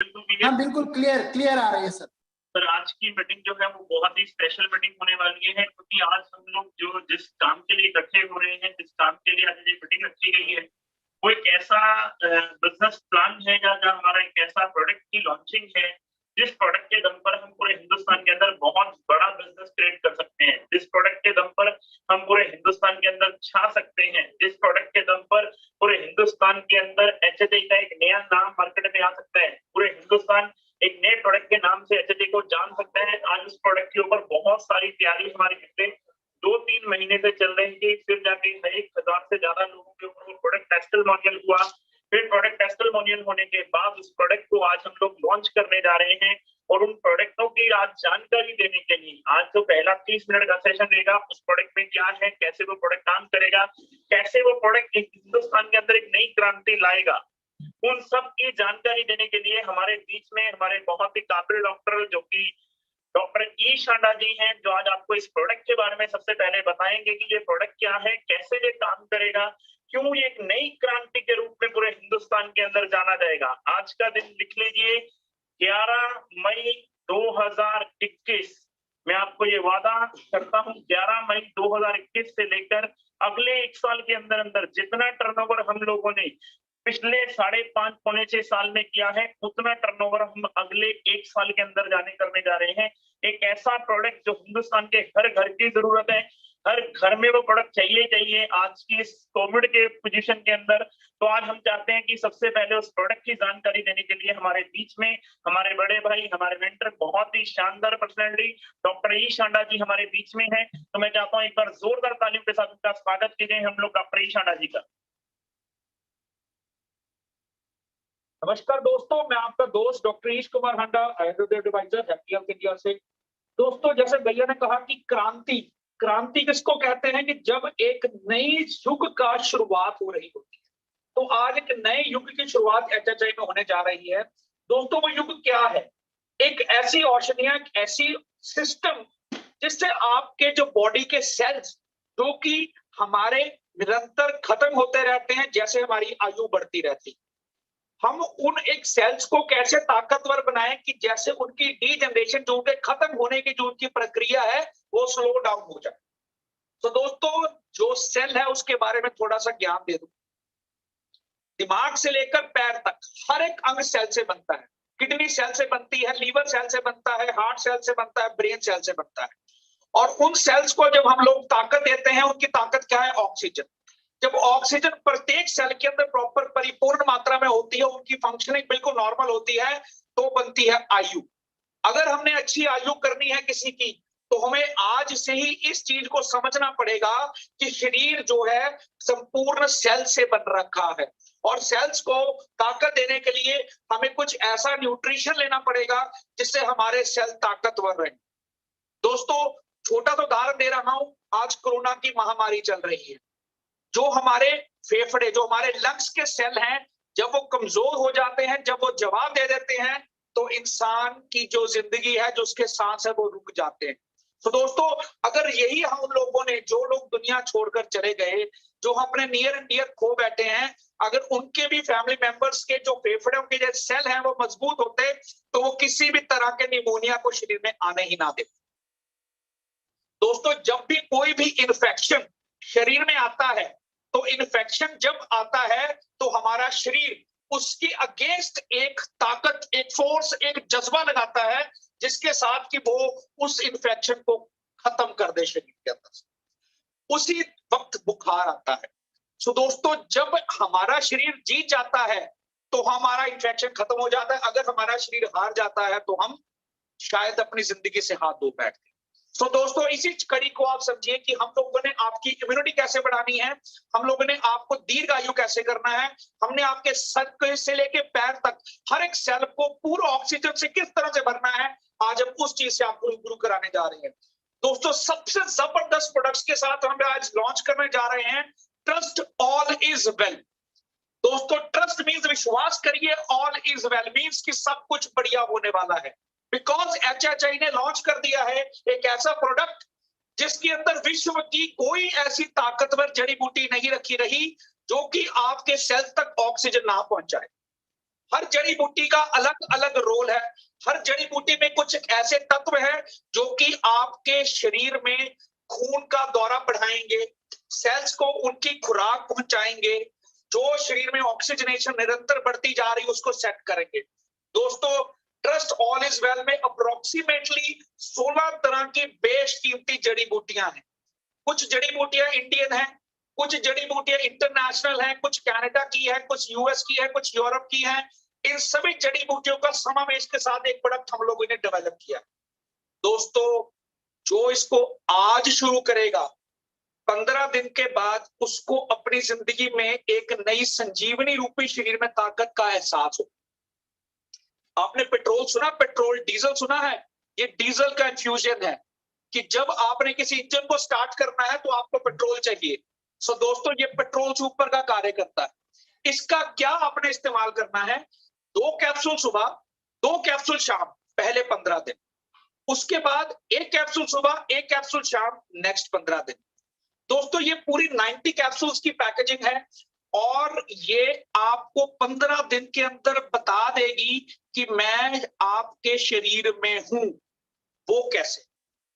बिल्कुल क्लियर। हाँ बिल्कुल क्लियर आ रही है सर। सर आज की मीटिंग जो है वो बहुत ही स्पेशल मीटिंग होने वाली है, क्योंकि आज हम लोग जो जिस काम के लिए इकट्ठे हो रहे हैं, जिस काम के लिए आज ये मीटिंग रखी गई है, वो एक ऐसा बिजनेस प्लान है या हमारा एक ऐसा प्रोडक्ट की लॉन्चिंग है जिस प्रोडक्ट के दम पर हम पूरे हिंदुस्तान के अंदर बहुत बड़ा बिजनेस क्रिएट कर सकते हैं, जिस प्रोडक्ट के दम पर हम पूरे हिंदुस्तान के अंदर छा सकते हैं, जिस प्रोडक्ट के दम पर पूरे हिंदुस्तान के अंदर एचएचआई का एक नया नाम मार्केट में आ सकता है। पूरे हिंदुस्तान एक नए प्रोडक्ट के नाम से एचएचआई को जान सकते हैं। आज उस प्रोडक्ट के ऊपर बहुत सारी तैयारी हमारी पिछले 2-3 महीने से चल रही थी, फिर जाके 1000 से ज्यादा लोगों के ऊपर वो प्रोडक्ट टेस्टिमोनियल हुआ। फिर प्रोडक्ट टेस्टिमोनियल होने के बाद उस प्रोडक्ट को आज हम लोग लॉन्च करने जा रहे हैं, और उन प्रोडक्टों की आज जानकारी देने के लिए आज जो पहला 30 मिनट का सेशन रहेगा, उस प्रोडक्ट में क्या है, कैसे वो प्रोडक्ट काम करेगा, कैसे वो प्रोडक्ट हिंदुस्तान के अंदर एक नई क्रांति लाएगा, उन सब की जानकारी देने के लिए हमारे बीच में हमारे बहुत ही काबिल डॉक्टर जो कि डॉक्टर ई शांडा जी हैं, जो आज आपको इस प्रोडक्ट के बारे में सबसे पहले बताएंगे कि ये प्रोडक्ट क्या है, कैसे ये काम करेगा, क्यों ये एक नई क्रांति के रूप में पूरे हिंदुस्तान के अंदर जाना जाएगा। आज का दिन लिख लीजिए 11 मई 2021। मैं आपको ये वादा करता हूँ 11 मई 2021 से लेकर अगले 1 साल के अंदर अंदर जितना टर्नओवर हम लोगों ने पिछले 5.5 पौने 6 साल में किया है, उतना टर्नओवर हम अगले 1 साल के अंदर करने जा रहे हैं। एक ऐसा प्रोडक्ट जो हिंदुस्तान के हर घर की जरूरत है, हर घर में वो प्रोडक्ट चाहिए आज की इस कोविड के पोजीशन के अंदर। तो आज हम चाहते हैं कि सबसे पहले उस प्रोडक्ट की जानकारी देने के लिए हमारे बीच में हमारे बड़े भाई, हमारे मेंटर, बहुत ही शानदार पर्सनैलिटी डॉक्टर ई शांडा जी हमारे बीच में है। तो मैं चाहता हूँ एक बार जोरदार तालियों के साथ उनका स्वागत कीजिए हम लोग डॉक्टर ई शांडा जी का। नमस्कार दोस्तों, मैं आपका दोस्त doctor Ish Kumar Handa, Ayurveda advisor happy health India से। दोस्तों, जैसे भैया ने कहा कि क्रांति किसको कहते हैं कि जब एक नई युग का शुरुआत हो रही होती है, तो आज एक नए युग की शुरुआत एचएचआई में होने जा रही है। दोस्तों, वो युग क्या है? एक ऐसी औषधियां, एक ऐसी सिस्टम जिससे आपके जो बॉडी के सेल्स जो कि हमारे निरंतर खत्म होते रहते हैं, जैसे हमारी आयु बढ़ती रहती, हम उन एक सेल्स को कैसे ताकतवर बनाएं कि जैसे उनकी डीजनरेशन, जो उनके खत्म होने की जो उनकी प्रक्रिया है, वो स्लो डाउन हो जाए। तो दोस्तों, जो सेल है उसके बारे में थोड़ा सा ज्ञान दे दूं। दिमाग से लेकर पैर तक हर एक अंग सेल से बनता है। किडनी सेल से बनती है, लीवर सेल से बनता है, हार्ट सेल से बनता है, ब्रेन सेल से बनता है। और उन सेल्स को जब हम लोग ताकत देते हैं, उनकी ताकत क्या है? ऑक्सीजन। जब ऑक्सीजन प्रत्येक सेल के अंदर प्रॉपर परिपूर्ण मात्रा में होती है, उनकी फंक्शनिंग बिल्कुल नॉर्मल होती है, तो बनती है आयु। अगर हमने अच्छी आयु करनी है किसी की, तो हमें आज से ही इस चीज को समझना पड़ेगा कि शरीर जो है संपूर्ण सेल से बन रखा है, और सेल्स को ताकत देने के लिए हमें कुछ ऐसा न्यूट्रिशन लेना पड़ेगा जिससे हमारे सेल ताकतवर रहे। दोस्तों, छोटा तो उदाहरण दे रहा हूं, आज कोरोना की महामारी चल रही है। जो हमारे फेफड़े, जो हमारे लंग्स के सेल हैं, जब वो कमजोर हो जाते हैं, जब वो जवाब दे देते हैं, तो इंसान की जो जिंदगी है, जो उसके सांस है, वो रुक जाते हैं। तो दोस्तों, अगर यही हम लोगों ने, जो लोग दुनिया छोड़कर चले गए, जो अपने नियर एंड डियर खो बैठे हैं, अगर उनके भी फैमिली मेंबर्स के जो फेफड़ों के जो सेल हैं वो मजबूत होते, तो वो किसी भी तरह के निमोनिया को शरीर में आने ही ना देते। दोस्तों, जब भी कोई भी इन्फेक्शन शरीर में आता है, तो इन्फेक्शन जब आता है तो हमारा शरीर उसकी अगेंस्ट एक ताकत, एक फोर्स, एक जज्बा लगाता है, जिसके साथ कि वो उस इन्फेक्शन को खत्म कर दे शरीर के अंदर। उसी वक्त बुखार आता है। सो दोस्तों, जब हमारा शरीर जीत जाता है तो हमारा इन्फेक्शन खत्म हो जाता है। अगर हमारा शरीर हार जाता है तो हम शायद अपनी जिंदगी से हाथ धो बैठते। तो दोस्तों, इसी कड़ी को आप समझिए कि हम लोगों ने आपकी इम्यूनिटी कैसे बढ़ानी है, हम लोगों ने आपको दीर्घायु कैसे करना है, हमने आपके सर से लेके पैर तक हर एक सेल को पूरा ऑक्सीजन से किस तरह से भरना है, आज हम उस चीज से आपको रूबरू कराने जा रहे हैं। दोस्तों, सबसे जबरदस्त प्रोडक्ट्स के साथ हम आज लॉन्च करने जा रहे हैं ट्रस्ट ऑल इज वेल। दोस्तों, ट्रस्ट मीन्स विश्वास करिए, ऑल इज वेल मीन्स कि सब कुछ बढ़िया होने वाला है। बिकॉज एचएचआई ने लॉन्च कर दिया है एक ऐसा प्रोडक्ट जिसके अंदर विश्व की कोई ऐसी ताकतवर जड़ी बूटी नहीं रखी रही जो कि आपके सेल तक ऑक्सीजन ना पहुंचाए। हर जड़ी बूटी का अलग अलग रोल है। हर जड़ी बूटी में कुछ ऐसे तत्व हैं जो कि आपके शरीर में खून का दौरा बढ़ाएंगे, सेल्स को उनकी खुराक पहुंचाएंगे, जो शरीर में ऑक्सीजनेशन निरंतर बढ़ती जा रही है उसको सेट करेंगे। दोस्तों, ट्रस्ट ऑल इज वेल में अप्रोक्सीमेटली 16 तरह की बेशकीमती जड़ी बूटियां हैं। कुछ जड़ी बूटियां इंडियन हैं, कुछ जड़ी बूटियां इंटरनेशनल हैं, कुछ कनाडा की है, कुछ यूएस की है, कुछ यूरोप की है। इन सभी जड़ी बूटियों का समावेश के साथ एक प्रोडक्ट हम लोगों ने डेवलप किया। दोस्तों, जो इसको आज शुरू करेगा 15 दिन के बाद उसको अपनी जिंदगी में एक नई संजीवनी रूपी शरीर में ताकत का एहसास हो। आपने पेट्रोल सुना, पेट्रोल डीजल सुना है? ये डीजल का इन्फ्यूजन है कि जब आपने किसी इंजन को स्टार्ट करना है तो आपको पेट्रोल चाहिए। सो दोस्तों, ये पेट्रोल से ऊपर का कार्य करता है। इसका क्या आपने इस्तेमाल करना है? 2 कैप्सूल सुबह, 2 कैप्सूल शाम, पहले 15 दिन। उसके बाद 1 कैप्सूल सुबह, 1 कैप्सूल शाम, नेक्स्ट 15 दिन। दोस्तों, ये पूरी 90 कैप्सूल्स की पैकेजिंग है और ये आपको 15 दिन के अंदर बता देगी कि मैं आपके शरीर में हूं। वो कैसे?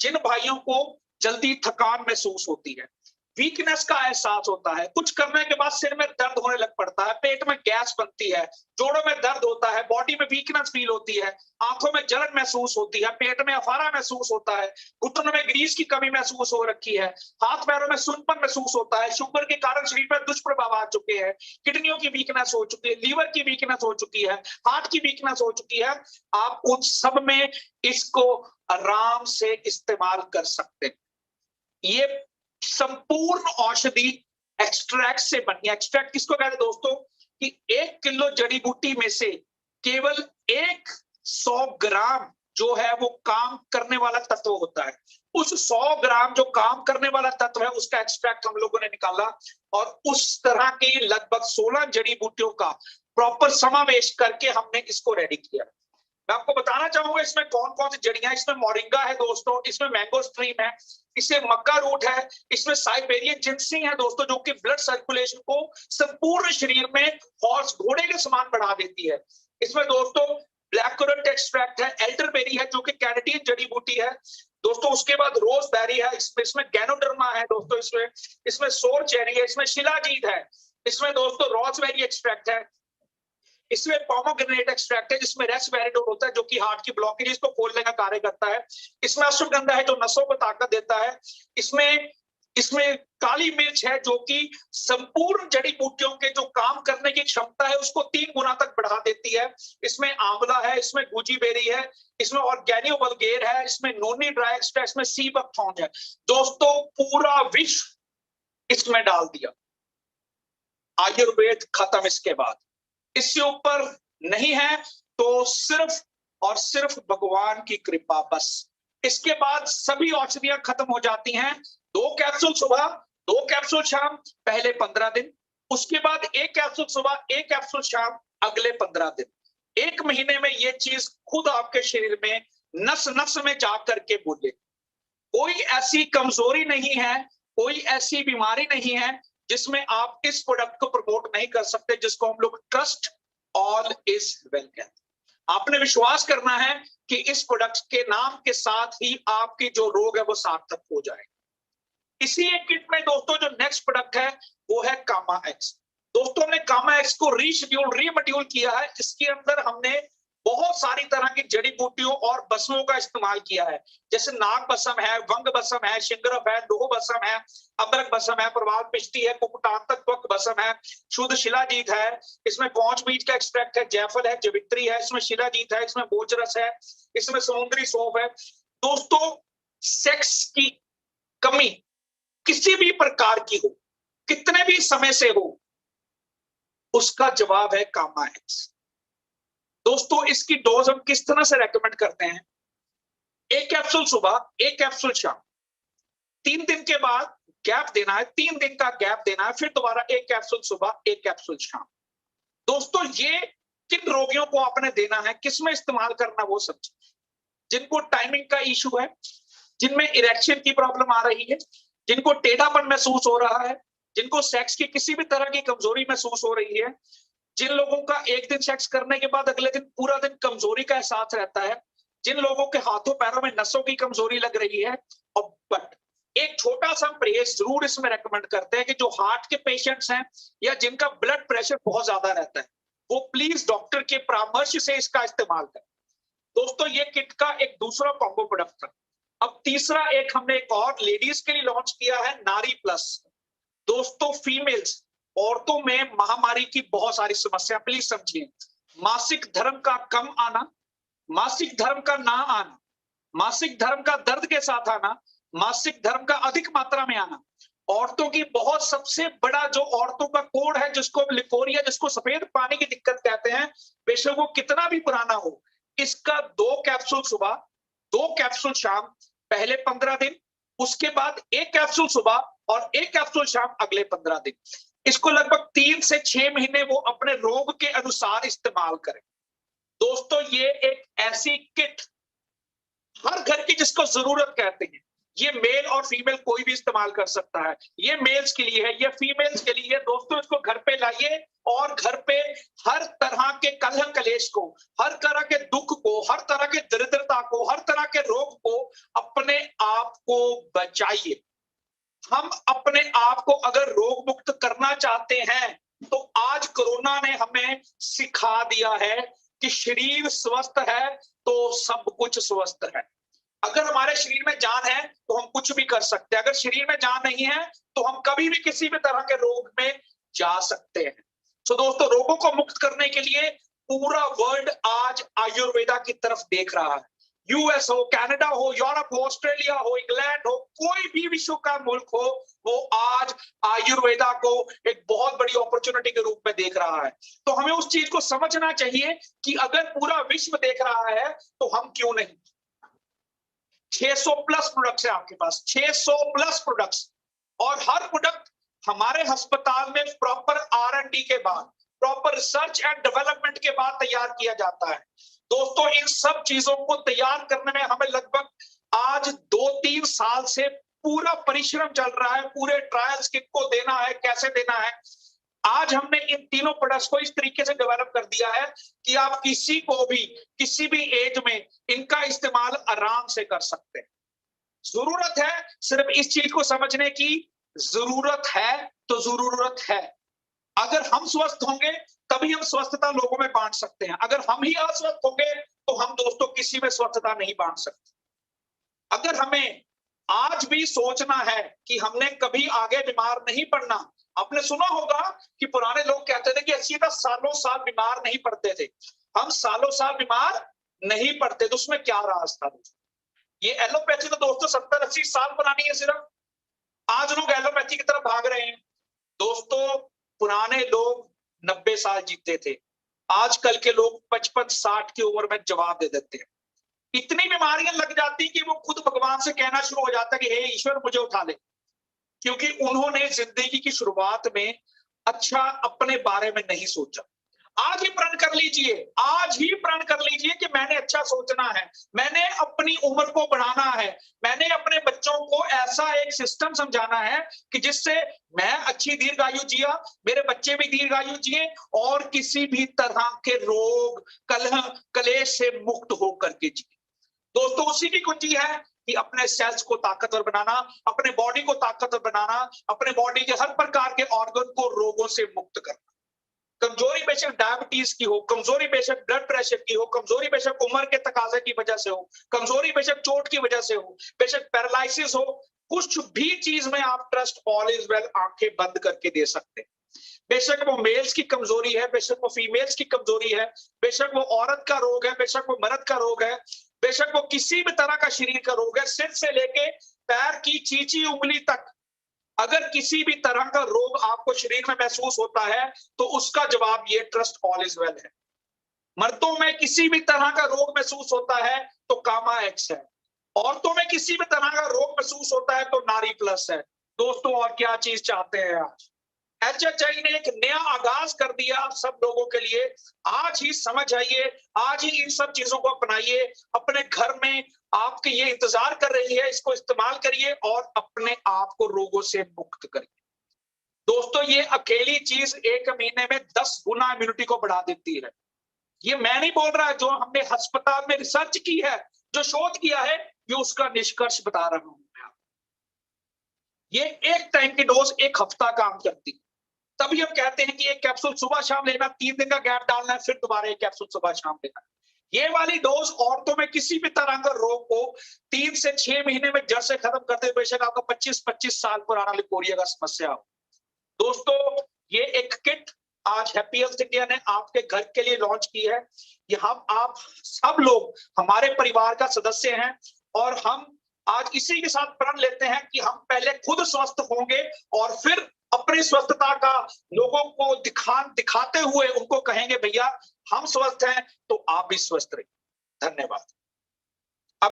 जिन भाइयों को जल्दी थकान महसूस होती है, वीकनेस का एहसास होता है, कुछ करने के बाद सिर में दर्द होने लग पड़ता है, पेट में गैस बनती है, जोड़ों में दर्द होता है, बॉडी में वीकनेस फील होती है, आंखों में जलन महसूस होती है, पेट में अफारा महसूस होता है, घुटनों में ग्रीस की कमी महसूस हो रखी है, हाथ पैरों में सुनपन महसूस होता है, शुगर के कारण शरीर पर दुष्प्रभाव आ चुके हैं, किडनियों की वीकनेस हो चुकी है, लीवर की वीकनेस हो चुकी है, हार्ट की वीकनेस हो चुकी है, आप उन सब में इसको आराम से इस्तेमाल कर सकते हैं। ये संपूर्ण औषधि एक्सट्रैक्ट से बनी है। एक्सट्रैक्ट किसको कहते हैं दोस्तों? कि 1 किलो जड़ी बूटी में से केवल 100 ग्राम जो है वो काम करने वाला तत्व होता है। उस 100 ग्राम जो काम करने वाला तत्व है उसका एक्सट्रैक्ट हम लोगों ने निकाला और उस तरह की लगभग 16 जड़ी बूटियों का प्रॉपर समावेश करके हमने इसको रेडी किया। मैं आपको बताना चाहूंगा इसमें कौन कौन सी जड़ियां। इसमें मोरिंगा है दोस्तों, इसमें मैंगो स्ट्रीम है, इसमें मक्का रूट है, इसमें साइबेरियन जिंसिंग है दोस्तों, जो कि ब्लड सर्कुलेशन को संपूर्ण शरीर में हॉर्स घोड़े के समान बढ़ा देती है। इसमें दोस्तों ब्लैक करंट एक्सट्रैक्ट है, एल्डरबेरी है जो कि कैनेडियन जड़ी बूटी है दोस्तों, उसके बाद रोजबेरी है, इसमें गैनोडर्मा है दोस्तों, इसमें सोर चेरी है, इसमें शिलाजीत है, इसमें दोस्तों रोजबेरी एक्सट्रैक्ट है, इसमें पोमोग्रेनेट एक्सट्रैक्ट है जिसमें रेस्वेरिडोल होता है जो कि हार्ट की ब्लॉकेजेस को खोलने का कार्य करता है, इसमें अश्वगंधा है जो नसों को ताकत देता है, इसमें काली मिर्च है जो कि संपूर्ण जड़ी बूटियों के जो काम करने की क्षमता है उसको 3 गुना तक बढ़ा देती है, इसमें आंवला है, इसमें गुजी बेरी है, इसमें ऑर्गेनियो बल्गेर है, इसमें नोनी ड्राई एक्सट्रैक्ट, इसमें सी बकथॉर्न है। दोस्तों, पूरा विश्व इसमें डाल दिया। आयुर्वेद खत्म। इसके बाद इससे ऊपर नहीं है तो सिर्फ और सिर्फ भगवान की कृपा बस। इसके बाद सभी औषधियां खत्म हो जाती हैं। 2 कैप्सूल सुबह, 2 कैप्सूल शाम, पहले 15 दिन। उसके बाद 1 कैप्सूल सुबह, 1 कैप्सूल शाम, अगले 15 दिन। 1 महीने में ये चीज खुद आपके शरीर में नस नस में जा करके बोले। कोई ऐसी कमजोरी नहीं है, कोई ऐसी बीमारी नहीं है जिसमें आप इस प्रोडक्ट को प्रमोट नहीं कर सकते, जिसको हम लोग ट्रस्ट ऑल इज वेल कहते हैं। आपने विश्वास करना है कि इस प्रोडक्ट के नाम के साथ ही आपकी जो रोग है वो सार्थक हो जाए। इसी एक किट में दोस्तों जो नेक्स्ट प्रोडक्ट है वो है कामा एक्स। दोस्तों, हमने कामा एक्स को रीमोड्यूल किया है। इसके अंदर हमने बहुत सारी तरह की जड़ी बूटियों और बसमों का इस्तेमाल किया है, जैसे नाग बसम है, वंग बसम है, शिंगरफ है, लोह बसम है, अमरक बसम है, प्रवाल पिष्टी है, कुकुटांतक त्वक बसम है, शुद्ध शिलाजीत है, इसमें कौच बीज का एक्सट्रैक्ट है, जयफल है, जवित्री है, इसमें शिलाजीत है, इसमें बोचरस है, इसमें समुद्री सौंफ है। दोस्तों, सेक्स की कमी किसी भी प्रकार की हो, कितने भी समय से हो, उसका जवाब है कामा एक्स। दोस्तों, इसकी डोज हम किस तरह से रेकमेंड करते हैं? 1 कैप्सूल सुबह, 1 कैप्सूल शाम, 3 दिन के बाद गैप देना है, 3 दिन का गैप देना है, फिर दोबारा 1 कैप्सूल सुबह, 1 कैप्सूल शाम। दोस्तों, ये किन रोगियों को आपने देना है, किसमें इस्तेमाल करना, वो सब जिनको टाइमिंग का इशू है, जिनमें इरेक्शन की प्रॉब्लम आ रही है, जिनको टेढ़ापन महसूस हो रहा है, जिनको सेक्स की किसी भी तरह की कमजोरी महसूस हो रही है, जिन लोगों का एक दिन सेक्स करने के बाद अगले दिन पूरा दिन कमजोरी का एहसास रहता है, जिन लोगों के हाथों पैरों में नसों की कमजोरी लग रही है, और बट एक छोटा सा परहेज जरूर इसमें रेकमेंड करते हैं कि जो हार्ट के पेशेंट्स हैं या जिनका ब्लड प्रेशर बहुत ज्यादा रहता है, वो प्लीज डॉक्टर के परामर्श से इसका इस्तेमाल करें। दोस्तों ये किट का एक दूसरा कॉम्बो प्रोडक्ट था। अब तीसरा एक हमने एक और लेडीज के लिए लॉन्च किया है, नारी प्लस। दोस्तों फीमेल्स, औरतों में महामारी की बहुत सारी समस्या, प्लीज समझिए। मासिक धर्म का कम आना, मासिक धर्म का ना आना, मासिक धर्म का दर्द के साथ आना, मासिक धर्म का अधिक मात्रा में आना, औरतों की बहुत सबसे बड़ा जो औरतों का कोड है, जिसको लिकोरिया, जिसको सफेद पानी की दिक्कत कहते हैं, बेशक वो कितना भी पुराना हो, इसका 2 कैप्सूल सुबह, 2 कैप्सूल शाम, पहले 15 दिन, उसके बाद 1 कैप्सूल सुबह और 1 कैप्सूल शाम अगले 15 दिन। इसको लगभग 3 से 6 महीने वो अपने रोग के अनुसार इस्तेमाल करें। दोस्तों ये एक ऐसी किट हर घर की जिसको जरूरत कहते हैं, ये मेल और फीमेल कोई भी इस्तेमाल कर सकता है। ये मेल्स के लिए है, ये फीमेल्स के लिए है। दोस्तों इसको घर पे लाइए और घर पे हर तरह के कलह कलेश को, हर तरह के दुख को, हर तरह के दरिद्रता को, हर तरह के रोग को अपने आप को बचाइए। हम अपने आप को अगर रोग मुक्त करना चाहते हैं तो आज कोरोना ने हमें सिखा दिया है कि शरीर स्वस्थ है तो सब कुछ स्वस्थ है। अगर हमारे शरीर में जान है तो हम कुछ भी कर सकते हैं, अगर शरीर में जान नहीं है तो हम कभी भी किसी भी तरह के रोग में जा सकते हैं। तो दोस्तों रोगों को मुक्त करने के लिए पूरा वर्ल्ड आज आयुर्वेदा की तरफ देख रहा है। यूएस हो, कनाडा हो, यूरोप हो, ऑस्ट्रेलिया हो, इंग्लैंड हो, कोई भी विश्व का मुल्क हो, वो आज आयुर्वेदा को एक बहुत बड़ी अपॉर्चुनिटी के रूप में देख रहा है। तो हमें उस चीज को समझना चाहिए कि अगर पूरा विश्व देख रहा है तो हम क्यों नहीं। 600 प्लस प्रोडक्ट्स है आपके पास, 600 प्लस प्रोडक्ट्स, और हर प्रोडक्ट हमारे अस्पताल में प्रॉपर R&D के बाद, प्रॉपर रिसर्च एंड डेवलपमेंट के बाद तैयार किया जाता है। दोस्तों इन सब चीजों को तैयार करने में हमें लगभग आज 2-3 साल से पूरा परिश्रम चल रहा है, पूरे ट्रायल्स किसको देना है, कैसे देना है। आज हमने इन तीनों प्रोडक्ट्स को इस तरीके से डेवलप कर दिया है कि आप किसी को भी किसी भी एज में इनका इस्तेमाल आराम से कर सकते हैं। जरूरत है सिर्फ इस चीज को समझने की, जरूरत है तो जरूरत है। अगर हम स्वस्थ होंगे तभी हम स्वस्थता लोगों में बांट सकते हैं। अगर हम ही अस्वस्थ होंगे तो हम दोस्तों किसी में स्वस्थता नहीं बांट सकते। अगर हमें आज भी सोचना है कि हमने कभी आगे बीमार नहीं पड़ना, आपने सुना होगा कि पुराने लोग कहते थे कि अस्सी का सालों साल बीमार नहीं पड़ते थे। हम सालों साल बीमार नहीं पड़ते, तो उसमें क्या राज था? ये एलोपैथी तो दोस्तों 70-80 साल पुरानी है सिर्फ, आज लोग एलोपैथी की तरफ भाग रहे हैं। दोस्तों पुराने लोग 90 साल जीते थे, आजकल के लोग 55-60 की उम्र में जवाब दे देते हैं। इतनी बीमारियां लग जाती कि वो खुद भगवान से कहना शुरू हो जाता कि हे ईश्वर मुझे उठा ले, क्योंकि उन्होंने जिंदगी की शुरुआत में अच्छा अपने बारे में नहीं सोचा। आज ही प्रण कर लीजिए, आज ही प्रण कर लीजिए कि मैंने अच्छा सोचना है, मैंने अपनी उम्र को बढ़ाना है, मैंने अपने बच्चों को ऐसा एक सिस्टम समझाना है कि जिससे मैं अच्छी दीर्घायु जिया, मेरे बच्चे भी दीर्घायु जिए और किसी भी तरह के रोग कलह कलेश से मुक्त होकर के जिए। दोस्तों उसी की कुंजी है कि अपने सेल्स को ताकतवर बनाना, अपने बॉडी को ताकतवर बनाना, अपने बॉडी के हर प्रकार के ऑर्गन को रोगों से मुक्त करना। कमजोरी बेशक डायबिटीज की हो, कमजोरी बेशक ब्लड प्रेशर की हो, कमजोरी बेशक उम्र के तकाजे की वजह से हो, कमजोरी बेशक चोट की वजह से हो, बेशक पैरालिसिस हो, कुछ भी चीज में आप ट्रस्ट ऑल इज वेल आंखें बंद करके दे सकते हैं। बेशक वो मेल्स की कमजोरी है, बेशक वो फीमेल्स की कमजोरी है, बेशक वो औरत का रोग है, बेशक वो मर्द का रोग है, बेशक वो किसी भी तरह का शरीर का रोग है, सिर से लेके पैर की चींची उंगली तक, अगर किसी भी तरह का रोग आपको शरीर में महसूस होता है तो उसका जवाब ये ट्रस्ट ऑल इज वेल है। मर्दों में किसी भी तरह का रोग महसूस होता है तो कामा एक्स है, औरतों में किसी भी तरह का रोग महसूस होता है तो नारी प्लस है। दोस्तों और क्या चीज चाहते हैं? आज HHI ने एक नया आगाज कर दिया आप सब लोगों के लिए। आज ही समझ आइए, आज ही इन सब चीजों को अपनाइए, अपने घर में आपके ये इंतजार कर रही है, इसको इस्तेमाल करिए और अपने आप को रोगों से मुक्त करिए। दोस्तों ये अकेली चीज 1 महीने में 10 गुना इम्यूनिटी को बढ़ा देती है। ये मैं नहीं बोल रहा, जो हमने अस्पताल में रिसर्च की है, जो शोध किया है, ये उसका निष्कर्ष बता रहा हूं मैं। ये एक टाइम की डोज 1 हफ्ता काम करती, तभी हम कहते हैं कि एक कैप्सूल सुबह शाम लेना, 3 दिन का गैप डालना है, फिर दोबारा एक कैप्सूल सुबह शाम लेना। ये वाली डोज औरतों में किसी भी तरह का रोग को 3 से 6 महीने में जड़ से खत्म करते, बेशक आपका 25-25 साल पुराना लिपोरिया का समस्या हो। दोस्तों ये एक किट आज हैप्पी हेल्थ इंडिया ने आपके घर के लिए लॉन्च की है। यहाँ आप सब लोग हमारे परिवार का सदस्य हैं और हम आज इसी के साथ प्रण लेते हैं कि हम पहले खुद स्वस्थ होंगे और फिर अपनी स्वस्थता का लोगों को दिखाते हुए उनको कहेंगे भैया हम स्वस्थ हैं तो आप भी स्वस्थ रहिए। धन्यवाद।